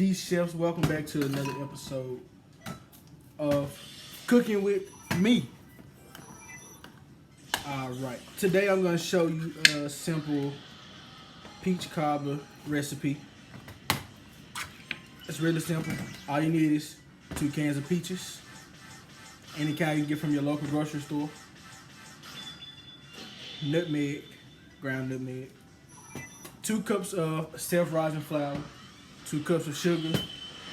D Chefs. Welcome back to another episode of Cooking with Me. Alright, today I'm going to show you a simple peach cobbler recipe. It's really simple. All you need is 2 cans of peaches, any kind you can get from your local grocery store, nutmeg, ground nutmeg, 2 cups of self-rising flour, 2 cups of sugar,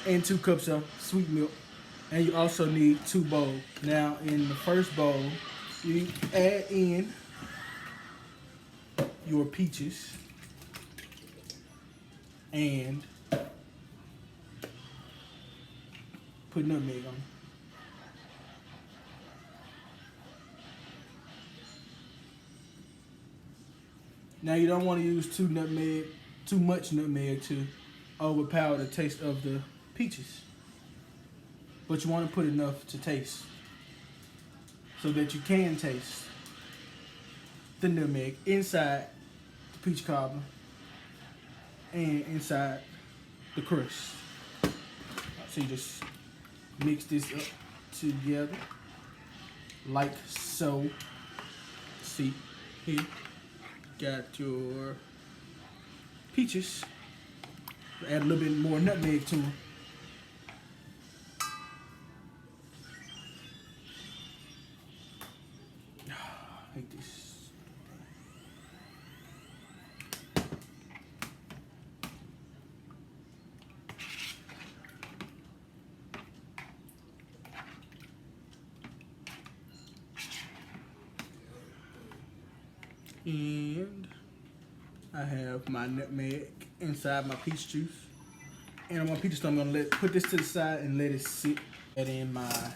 and 2 cups of sweet milk. And you also need 2 bowls. Now, in the first bowl, you add in your peaches and put nutmeg on. Now you don't want to use too much nutmeg to overpower the taste of the peaches. But you want to put enough to taste so that you can taste the nutmeg inside the peach cobbler and inside the crust. So you just mix this up together like so. See here. Got your peaches. Add a little bit more nutmeg to them. I hate this. And I have my nutmeg inside my peach juice. And on my peach juice, I'm gonna put this to the side and let it sit. Add in my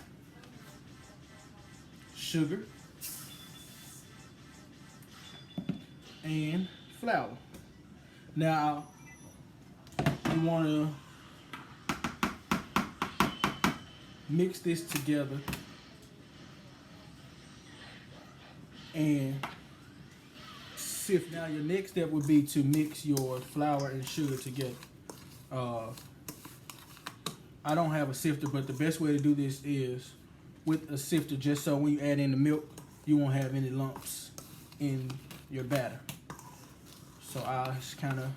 sugar and flour. Now you wanna mix this together and sift. Now your next step would be to mix your flour and sugar together. I don't have a sifter, but the best way to do this is with a sifter, just so when you add in the milk, you won't have any lumps in your batter. So I'll just kind of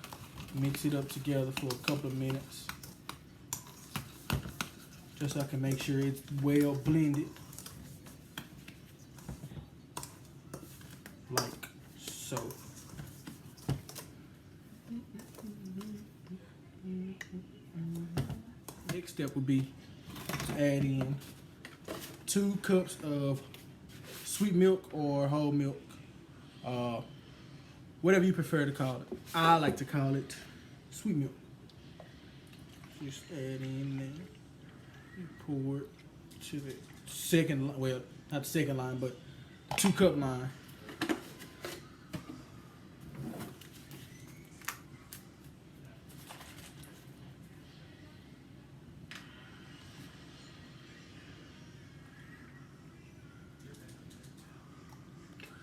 mix it up together for a couple of minutes, just so I can make sure it's well blended, like so. Next step would be to add in 2 cups of sweet milk or whole milk, whatever you prefer to call it. I like to call it sweet milk. Just add in there. You pour it to the second line, well, not the second line, but 2 cup line.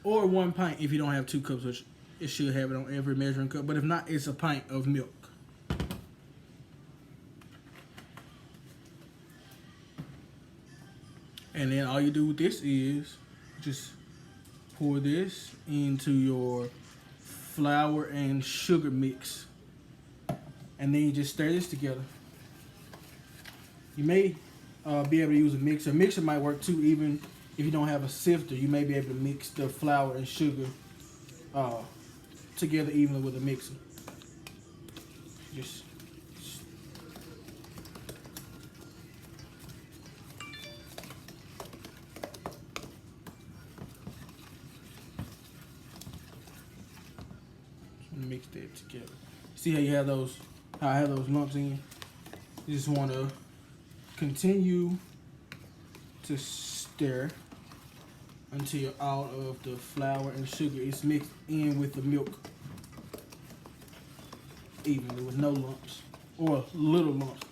Or 1 pint if you don't have 2 cups, which it should have it on every measuring cup. But if not, it's a pint of milk. And then all you do with this is just pour this into your flour and sugar mix. And then you just stir this together. You may be able to use a mixer. A mixer might work too, even if you don't have a sifter. You may be able to mix the flour and sugar together evenly with a mixer. Just mix that together. See how you have those? How I have those lumps in? You just want to continue to stir until all of the flour and sugar is mixed in with the milk evenly with no lumps or little lumps.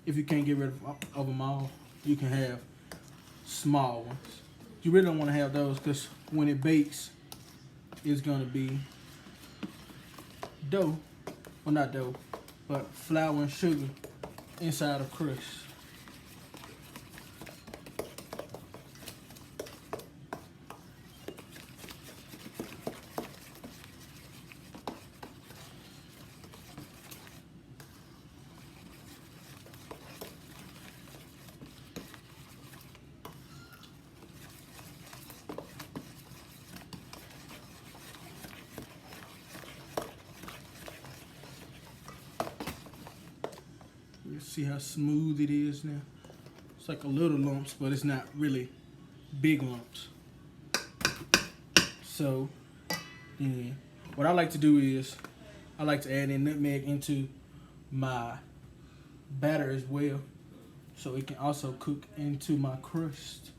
If you can't get rid of them all, you can have small ones. You really don't want to have those because when it bakes, it's going to be dough, well not dough, but flour and sugar inside of Crust. See how smooth it is now? It's like a little lumps, but it's not really big lumps. So, then what I like to do is I like to add in nutmeg into my batter as well, so it can also cook into my crust.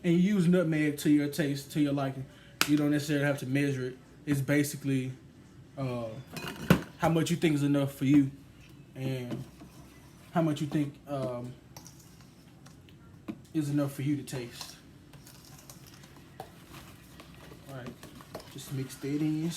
And you use nutmeg to your taste, to your liking. You don't necessarily have to measure it. It's basically how much you think is enough for you, and how much you think is enough for you to taste. All right, just mix that in.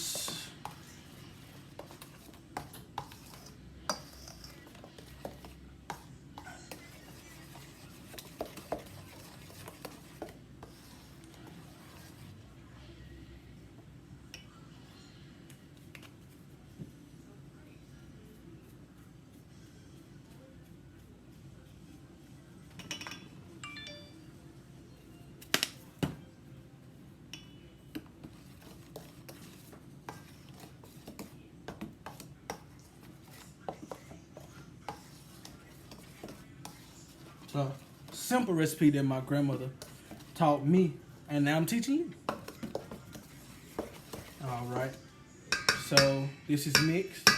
So, simple recipe that my grandmother taught me, and now I'm teaching you. All right. So this is mixed.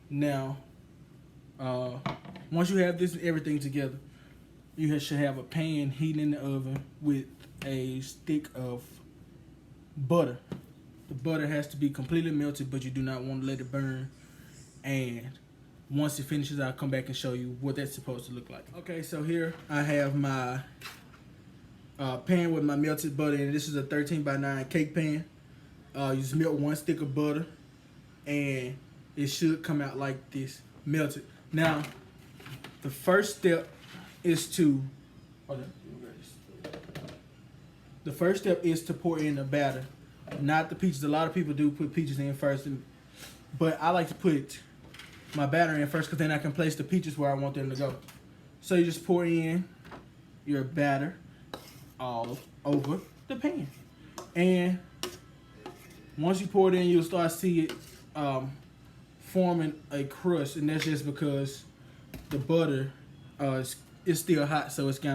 Now, once you have this everything together, you should have a pan heating in the oven with a stick of butter. The butter has to be completely melted, but you do not want to let it burn. And once it finishes, I'll come back and show you what that's supposed to look like. Okay, so here I have my pan with my melted butter in it. This is a 13x9 cake pan. You just melt one stick of butter, and it should come out like this, melted. Now, the first step is to pour in the batter, not the peaches. A lot of people do put peaches in first, but I like to put my batter in first, because then I can place the peaches where I want them to go. So you just pour in your batter all over the pan, and once you pour it in, you'll start to see it forming a crust, and that's just because the butter is still hot, so it's it's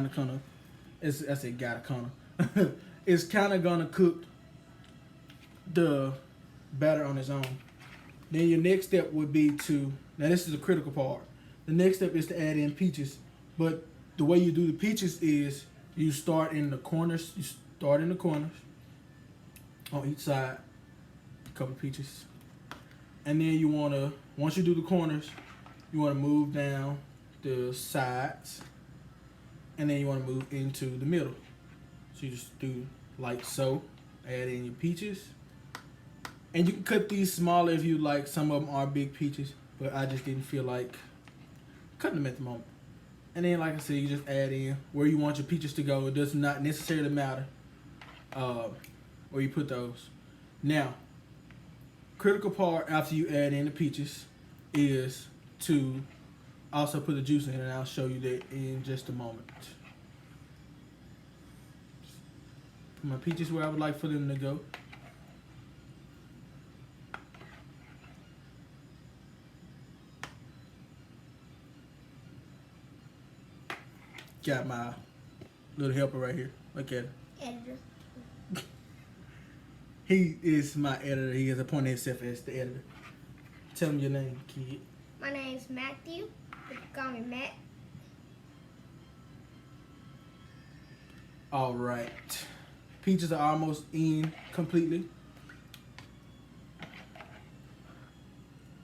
kind of gonna cook the batter on its own. Then your next step would be to, now this is a critical part. The next step is to add in peaches, but the way you do the peaches is you start in the corners. You start in the corners on each side, a couple of peaches, and then you wanna, once you do the corners, you wanna move down the sides, and then you wanna move into the middle. So you just do like so. Add in your peaches. And you can cut these smaller if you like. Some of them are big peaches, but I just didn't feel like cutting them at the moment. And then, like I said, you just add in where you want your peaches to go. It does not necessarily matter where you put those. Now, critical part after you add in the peaches is to also put the juice in, and I'll show you that in just a moment. Put my peaches where I would like for them to go. Got my little helper right here. Look at it. Editor. He is my editor. He has appointed himself as the editor. Tell him your name, kid. My name's Matthew. You can call me Matt. All right. Peaches are almost in completely.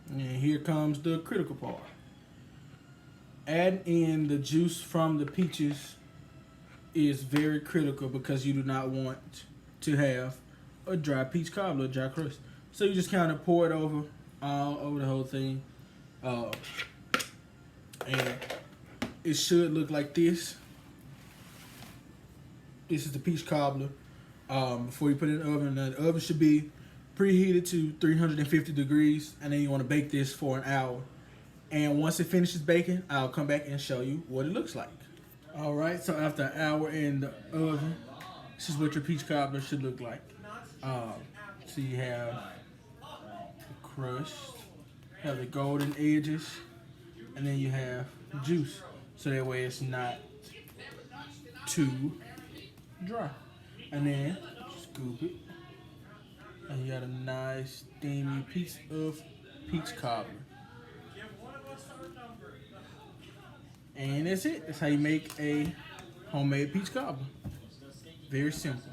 And here comes the critical part. Add in the juice from the peaches is very critical because you do not want to have a dry peach cobbler, a dry crust. So you just kind of pour it over the whole thing, and it should look like this. This is the peach cobbler. Before you put it in the oven, the oven should be preheated to 350 degrees, and then you want to bake this for an hour. And once it finishes baking, I'll come back and show you what it looks like. All right, so after an hour in the oven, this is what your peach cobbler should look like. So you have the crust, have the golden edges, and then you have the juice. So that way it's not too dry. And then scoop it, and you got a nice steamy piece of peach cobbler. And that's it. That's how you make a homemade peach cobbler. Very simple.